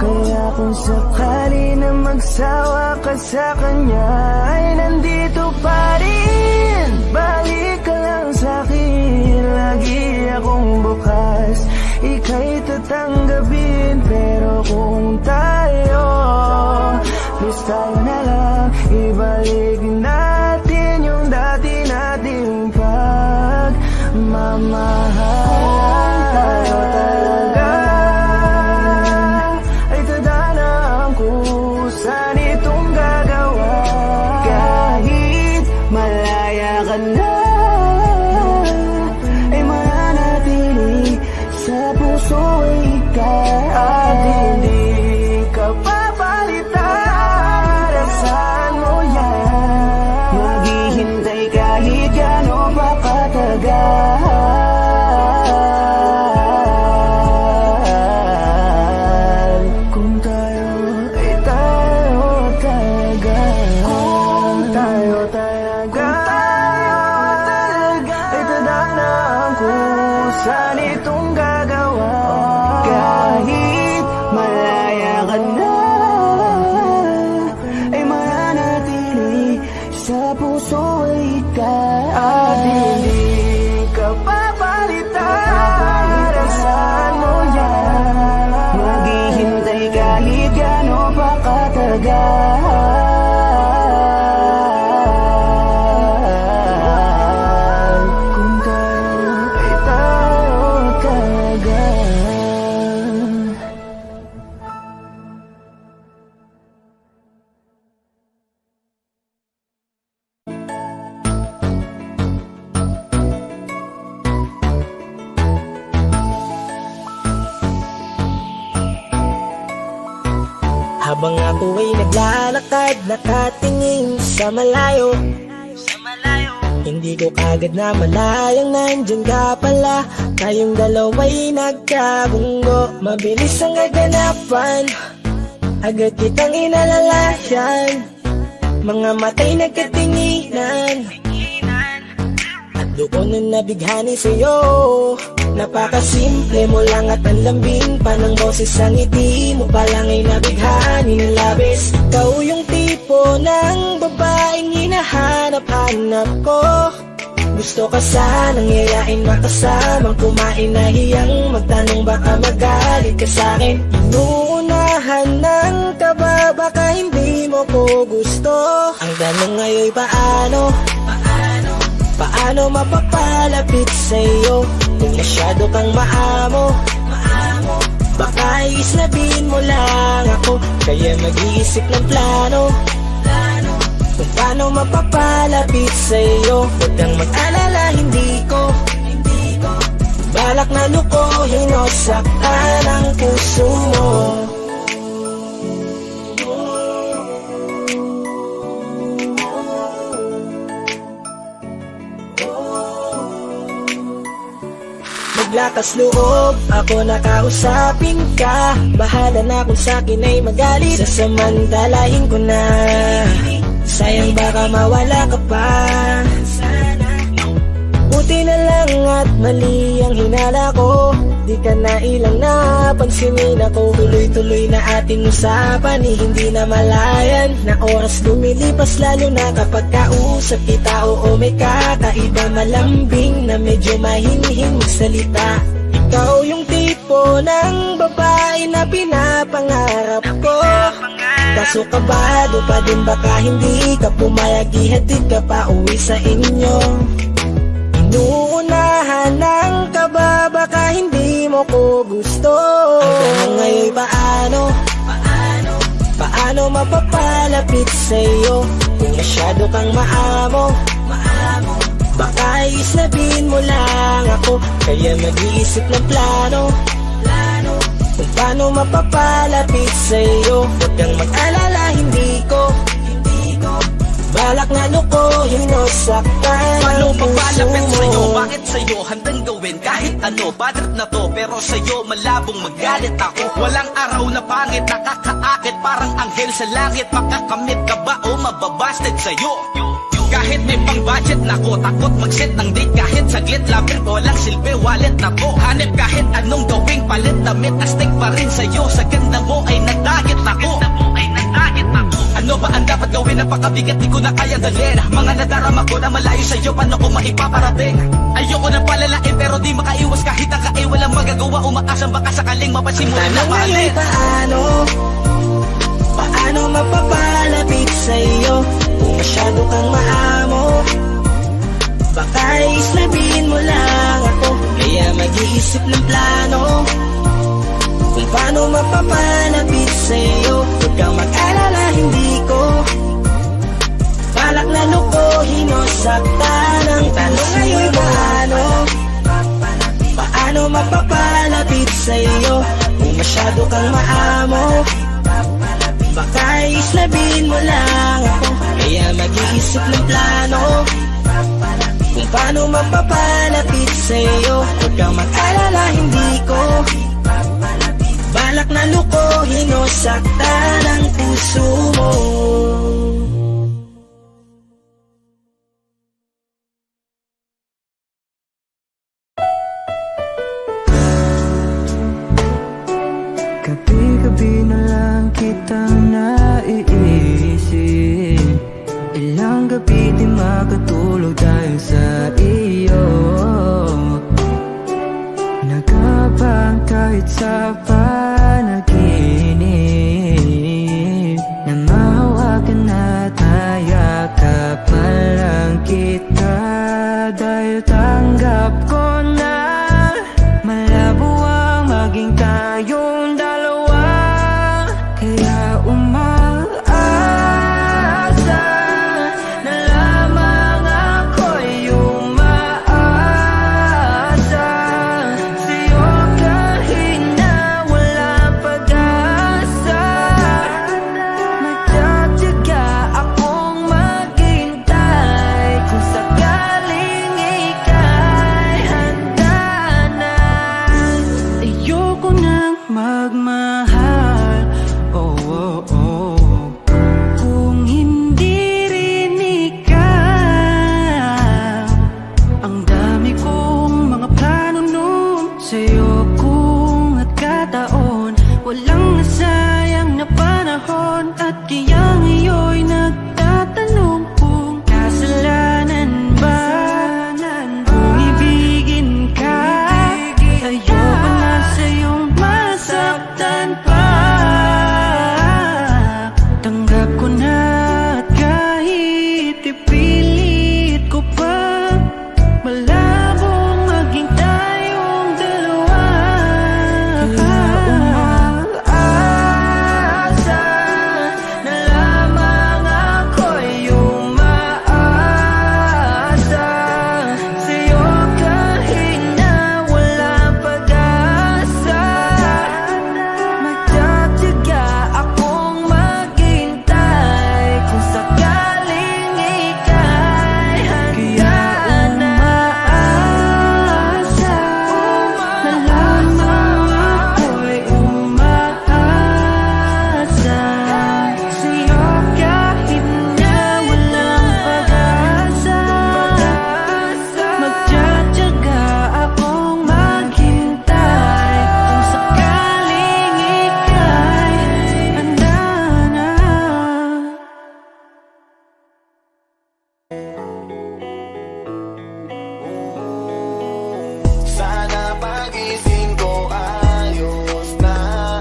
Kaya kung sakali na magsawa ka sa kanya, ay nandito pa rin. Balik ka lang sa'kin, lagi akong bukas. tanggapin. Pero kung tayo, please tayo na lang, ibalik natin yung dati nating pagmamahal. Tayo talaga ay tadhana ang kusa nitong gagawa. Kahit malaya ka na, ay mananatili sa puso ikaw. At hindi ka papalitan. Saan mo yan? Maghihintay kahit gano'n pa katagal. Kung tayo ay tayo talaga. Kung tayo talaga ay tadhana ang kusa nitong gagawa. Kahit malaya ka na, ay mananatili sa puso ikaw. At hindi ka papalitan. Saan mo yan? Maghihintay kahit gano'n pa katagal. Kung tayo ay tayo talaga. Habang ako ay naglalakad, nakatingin sa malayo, hindi ko kagad na malayang nandyan ka pala. Tayong dalawa'y nagkabunggo, mabilis ang aganapan, agad kitang inalalayan. Mga matay nagkatinginan, at doon na nabighani sa'yo. Napakasimple mo lang at ang lambing pa ng boses, ang ngiti mo pa lang ay nabighani ng labis. Ikaw yung tipo ng babaeng hinahanap-hanap ko. Gusto ka sanang yayain, makasamang kumain, nahiyang magtanong baka magalit ka sa'kin. Inuunahan ng kaba, baka hindi mo ko gusto. Ang tanong ngayon paano? Paano mapapalapit sa'yo kung masyado kang maamo? Baka iisnabin mo lang ako, kaya mag-iisip ng plano kung paano mapapalapit sa'yo. Huwag kang mag-alala, hindi ko balak na lukohin o saktan ang puso mo. Lakas loob, ako nakausapin ka. Bahala na kung sa'kin ay magalit, sasamantalahin ko na. Sayang baka mawala ka pa. Buti na lang at mali ang hinala ko, di ka na ilang napansinin ako. Tuloy-tuloy na ating usapan, hindi na malayan. Na oras lumilipas lalo na kapag kausap kita. Oo, may kakaiba, malambing na medyo mahinhin magsalita. Ikaw yung tipo ng babae na pinapangarap ko. Kaso kabado pa din, baka hindi ka pumayag, ihatid ka pa uwi sa inyo. Inuunahan ng kaba, baka hindi mo ko gusto. Ang tanong ngayon paano? Paano mapapalapit sa'yo kung masyado kang maamo? Baka iisnabin mo lang ako, kaya mag-iisip ng plano kung paano mapapalapit sa'yo. Huwag kang mag-alala, hindi ko balak na lukohin o saktan. Paano papalapit sa'yo? Bakit sa'yo handang gawin kahit ano? Bad trip na to, pero sa'yo malabong magalit ako. Walang araw na pangit, nakakaakit parang anghel sa langit. Makakamit ka ba o mababasted sa'yo? Kahit may pang budget na ko, takot mag-set ng date kahit saglit. Lapit ko lang silbi, wallet na to. Hanip kahit anong gawing palit, damit astig pa rin sa'yo. Sa ganda mo ay nagdagit ako. Ano ba ang dapat gawin? damdamin, napakabigat, di ko na kaya dalhin. Mga nadarama ko na malayo sa'yo, paano ko maipaparating? Ayoko na palalain pero di makaiwas kahit nakain. Walang magagawa, umaasang baka sakaling mapasimulan na mahalin. Paano mapapalapit sa'yo kung masyado kang maamo? Baka islabin mo lang ako, kaya mag-iisip ng plano kung paano mapapalapit sa'yo. Huwag kang mag-alala, hindi ko balak na lukuhin o saktan. Ang tanong ngayon, paano mapapalapit sa'yo kung masyado kang maamo? Baka islabin mo lang ako, kaya mag-iisip ng plano kung paano mapapalapit sa'yo. Huwag kang mag-alala, hindi ko balak na lukuhin o saktan ang puso mo. Gabi-gabi na lang kitang naiisip. Ilang gabi di makatulog dahil sa iyo. Nagabang kahit sa panaginip, na mahawakan at hayakap man lang kita. Dahil tanggap ko na malabo ang maging tayong dalawa. Kaya umaasa na lamang ako'y umaasa sa'yo kahit na walang pag-asa. Magtatiyaga akong maghintay kung sakaling ika'y handa na. Ayoko nang magmahal, oh, oh, oh, kung hindi rin ikaw. Ang dami kong mga plano nun sa'yo kung at kataon. Walang nasayang na panahon, at kaya ngayon'y nagtatanong kung kasalanan ba kung ibigin ka. Ayoko na sa'yong masaktan pa. Tanggap ko na at kahit ipilit ko pa, malabong maging tayong dalawa. Kaya umaasa na lamang ako'y umaasa sa'yo kahit na walang pag-asa. Magtatiyaga akong maghintay kung sakaling ika'y handa na. Umaasa na lamang ako'y umaasa sa'yo kahit na walang pag-asa. Magtatiyaga akong maghintay kung sakaling ika'y handa na. Sana pagising ko ayos na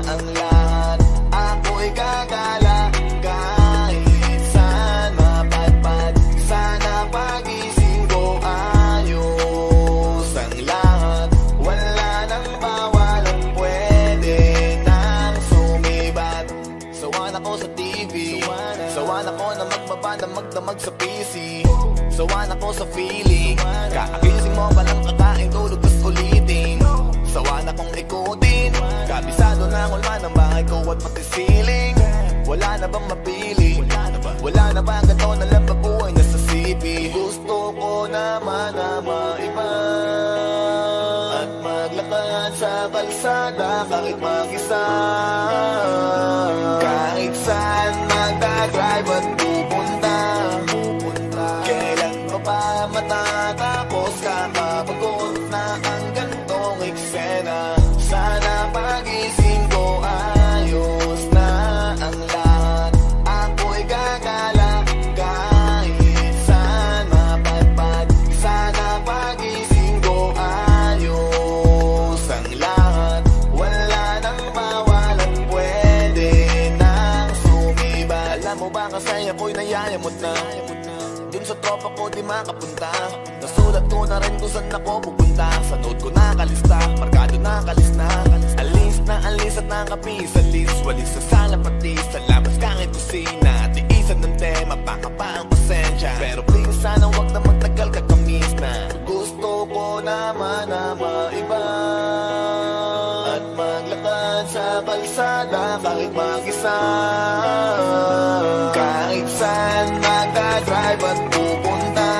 ang lahat. Ako'y gagala kahit saan mapadpad. Sana pagising ko ayos ang lahat. Wala nang bawal ang pwede nang sumibat. Sawan ako sa TV, sawan ako na magbaba na magdamag sa PC. Sawan ako sa feeling, kakagising mo palang kakain tulog tas ulitin. Sawan akong ikutin, kabisado na ang ulma ng bahay ko at pati ceiling. Wala na bang mapili? Wala na ba ang ganito na lang babuhay na sa CP? Gusto ko naman na maiba at maglakad sa kalsada kahit mag-isa. Kahit saan magdadrive at pupunta, kailan pa ba matatapos? Kakapagod na ang gantong eksena. Sana pagising ko ayos na ang lahat. mo ba kasi ako'y nayayamot na dun sa tropa ko di makapunta. Nasulat ko na rin kung saan ako pupunta. Sa note ko nakalista, markado nakalis na. Alis at nakapis sa list. Walis sa sala pati sa labas kahit kusina. Tiisan ng tema, baka pa ang pasensya. Pero please sana wag na magtagal kakamis na. Gusto ko naman na maiba at maglakad sa kalsada kahit mag-isa. Kahit saan magdadrive at pupunta.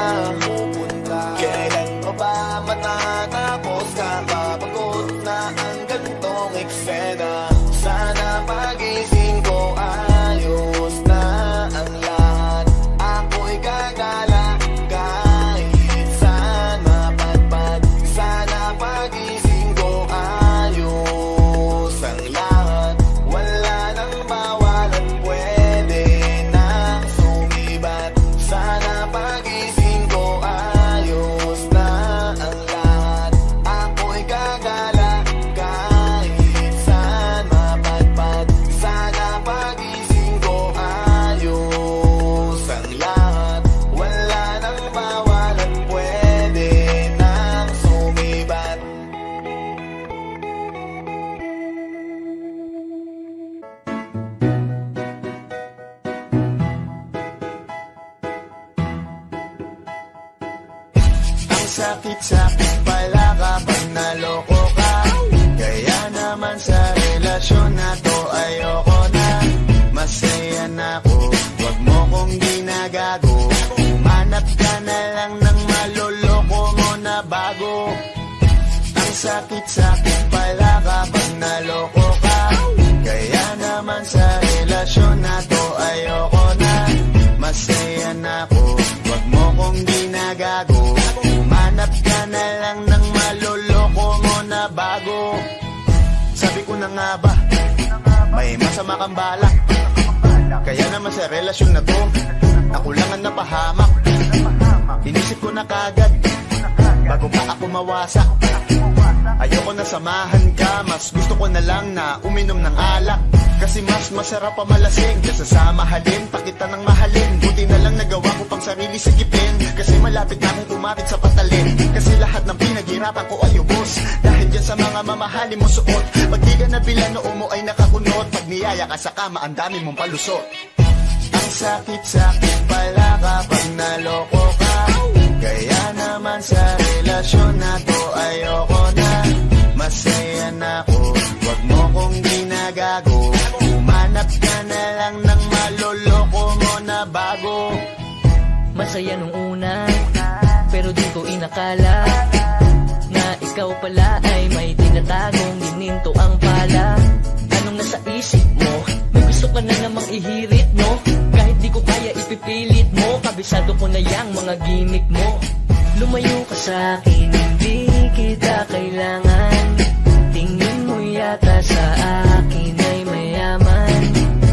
Kailan pa ba matatapos? Kakapagod na ang gantong eksena. Sana pagising ko ayos na ang lahat. Ako'y gagala kahit saan mapadpad. Sana pagising ko ayos ang lahat. Wala nang bawal at pwede nang sumibat. Sana pagising ko ayos na ang lahat. Ako'y gagala kahit saan mapadpad. Sana pagising ko ayos ang lahat. Wala nang bawal at pwede nang sumibat. Ang sakit-sakit pala kapag naloko ka. Kaya naman sa relasyon na to ayoko na. Masaya na ako, wag mo kong ginagago. Manap ka na lang ng maloloko mo na bago. Ang sakit-sakit pala kapag naloko ka. Kaya naman sa relasyon na to ayoko na. Masaya na ako, wag mo kong ginagago. Manap ka na lang ng maloloko mo na bago. Sabi ko na nga ba, may masama kang balak. Kaya naman sa relasyon na to, ako lang ang napahamak. Inisip ko na kagad, bago pa ako mawasak. Ayoko na samahan ka, mas gusto ko na lang na uminom ng alak. Kasi mas masarap pa malasing kaysa sa mahalin, pakita ng mahalin. Buti na lang nagawa ko pang sarili sigipin. Kasi malapit na akong kumapit sa patalin. Kasi lahat ng pinaghirapan ko ay ubos dahil dyan sa mga mamahali mo suot. Pag di ka nabila noo mo ay nakakunot. Pag niyaya ka sa kama ang dami mong palusot. Ang sakit-sakit pala kapag naloko ka. Kaya naman sa relasyon na to ayoko na. Masaya na ako, wag mo kong ginagago. Umanap ka na lang ng maloloko mo na bago. Masaya nung una, pero di ko inakala na ikaw pala ay may tinatagong gininto ang pala. Anong nasa isip mo? May gusto ka na namang ihirit mo. Kahit di ko kaya ipipilit mo, kabisado ko na yang mga gimmick mo. Lumayo ka sa akin, hindi kita kailangan. Tingin mo yata sa akin ay mayaman.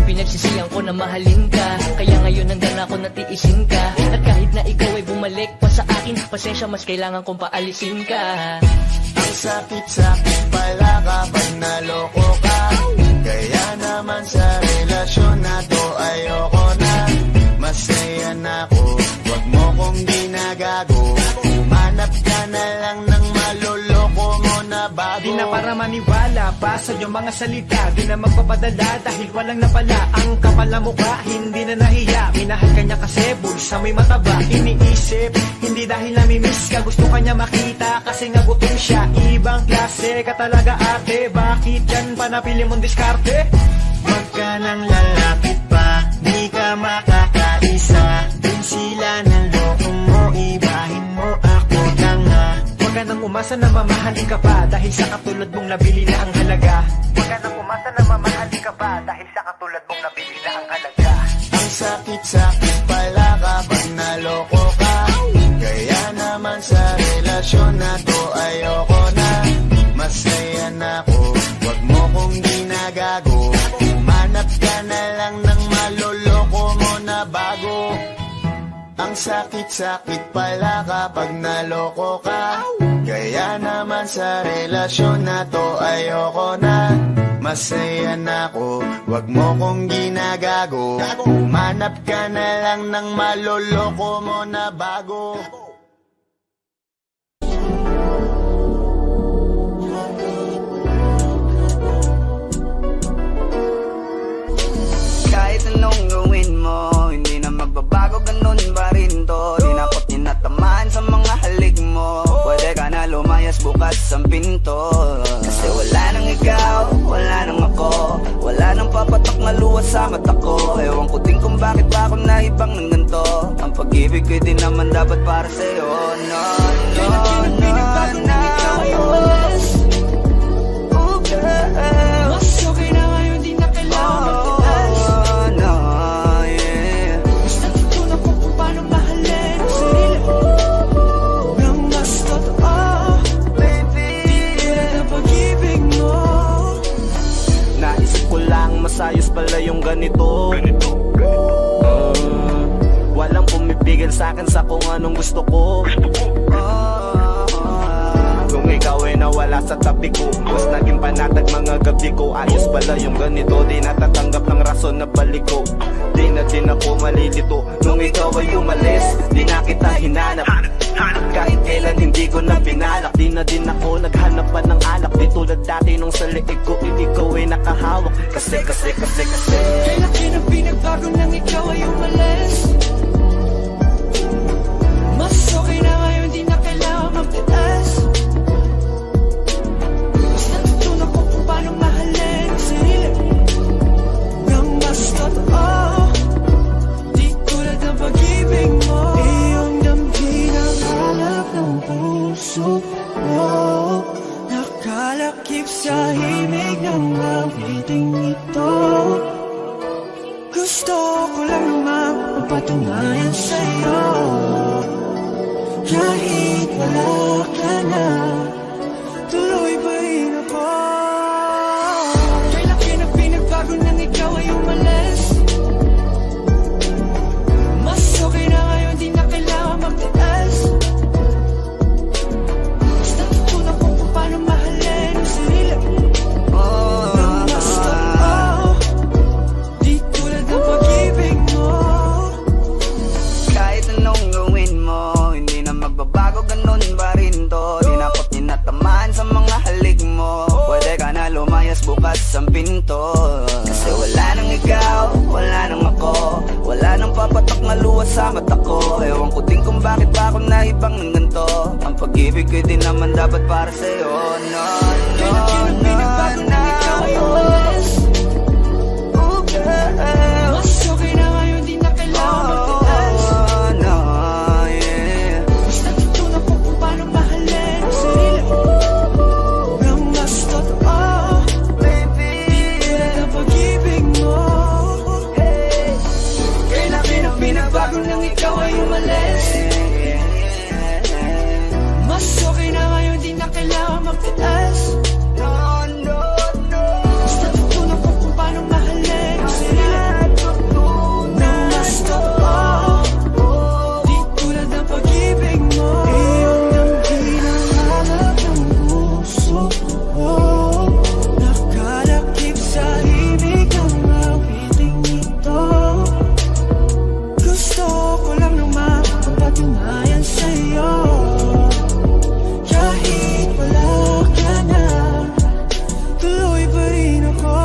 Pinagsisiyan ko na mahalin ka, kaya ngayon nandang ako natiisin ka. At kahit na ikaw ay bumalik pa sa akin, pasensya mas kailangan kong paalisin ka. Ang sakit-sakit pala kapag naloko ka. Kaya naman sa relasyon na to ayoko na. Masaya na ako, wag mo kong ginagago. Umanap ka na lang ng maloloko mo na bago. Di na para maniwala pa sa iyong mga salita. Di na magpapadala dahil walang napala. Ang kapal na mukha, hindi na nahiya. Minahal ka niya kasi bulsa may mataba. Iniisip, hindi dahil namimiss ka. Gusto ka niya makita kasi nga gutom siya. Ibang klase ka talaga ate. Bakit yan pa napili mong diskarte? Wag ka nang lalapit pa, di ka makakaisa. Dun sila ng loko mo, ibahin mo ako na nga. Wag ka nang umasa na mamahalin ka pa, dahil sa katulad mong nabili na ang halaga. Wag ka nang umasa na mamahalin ka pa, dahil sa katulad mong nabili na ang halaga. Ang sakit-sakit pala kapag naloko ka. Kaya naman sa relasyon na to ayoko na. Masaya na ako, wag mo kong ginagago. Umanap ka na lang ng maloloko mo na bago. Ang sakit-sakit pala kapag naloko ka. Kaya naman sa relasyon na to ayoko na. Masaya na ako, wag mo kong ginagago. Manap ka na lang ng maloloko mo na bago. Kahit anong gawin mo, hindi na magbabago, ganun pa rin to. Di na ako tinatamaan sa mga halik mo. Pwede ka na lumayas, bukas ang pinto. Kasi wala nang ikaw, wala nang ako. Wala nang papatak na luwas sa mata ko. Ewan ko din kung bakit ba ako naibang ng ganito. Ang pag-ibig ko din naman dapat para sa'yo. No, no, no, no. Oh, girl. Mas okay na ngayon, di na kailangan magtitas. No, yeah. Basta tutunan ko kung paano mahalin ang sarili nang mas totoo. Baby, di tulad ng pag-ibig mo. Naisip ko lang, masayos pala yung ganito. Walang pumipigil sa'kin sa kung anong gusto ko. Kung ikaw ay nawala sa tabi ko, mas naging panatag mga gabi ko. Ayos pala yung ganito, di natatanggap ng rason na balik ko. Di na din ako malilito nung ikaw ay umalis. Di na kita hinanap, kahit kailan hindi ko na pinalak. Di na din ako naghanap pa ng alak. Di tulad dati nung sa liig ko, ikaw ay nakahawak. Kasi Kailan kinang pinagbago nang ikaw ay umalis. Mas okay na ngayon, di na kailangan magtitas. Basta tutunan ko kung paano mahalin ang sarili nang mas totoo. Di tulad ng pag-ibig mo. Iyong damhin ang halap ng puso mo. Nakalakip sa himig ng awiting ito. Gusto ko lang naman magpatunayan sa'yo. Kahit wala ka na, tuloy pa rin ako. Kailan kinang pinagbago nang ikaw ay umalis. Mas okay na ngayon, di na kailangan magtitas. Basta tutunan ko kung paano mahalin ang sarili nang mas totoo. Di tulad ng pag-ibig mo. kahit anong gawin mo, hindi na magbabago, ganun pa rin to. Di na ako tinatamaan sa mga halik mo. Pwede ka na lumayas, bukas ang pinto. Kasi wala nang ikaw, wala nang ako. Wala nang papatak na luwas sa mata ko. Ewan ko din kung bakit ba ako naibang ng ganito. Ang pag-ibig ko din naman dapat para sa'yo. No, no, no, no. Oh, girl. Mas okay na ngayon, di na kailangan magtitas. No, yeah. Basta tutunan ko kung paano mahalin ang sarili nang mas totoo. Baby, Di tulad ng pag-ibig mo. Kailan kinang pinagbago nang ikaw ay umalis. Mas okay na ngayon, di na kailangan magtitas. no, no, no. Basta tutunan ko kung paano mahalin ang sarili nang mas totoo. Di tulad ng pag-ibig mo. Iyong damhin ang halap ng puso ko. Nakalakip sa himig ng awiting ito. Gusto ko lang naman magpatunayan sa'yo. Kahit wala ka na, tuloy pa rin ako.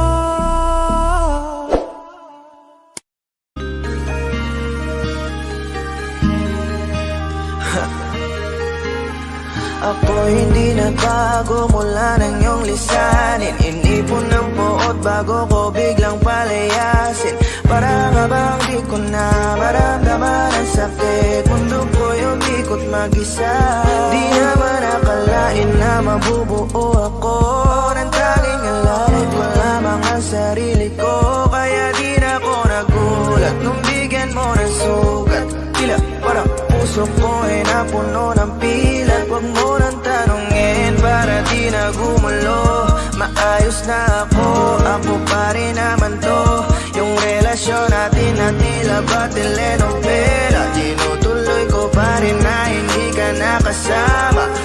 Ako hindi nagbago mula nang iyong lisanin. Inipon ng buot bago ko biglang palayasin. Para nga bang di ko na maramdaman ang sakit. Mundo ko'y umikot mag-isa. Di naman akalain na mabubuo ako ng tanging alam. Wala mga sarili ko, kaya di na ako nagulat nung bigyan mo ng sugat. Tila parang puso ko ay napuno ng pilat. Huwag mo nang tanongin para di na gumulo. Maayos na ako pa rin naman to. Yung relasyon natin na tila ba telenovela. Ginuto kasama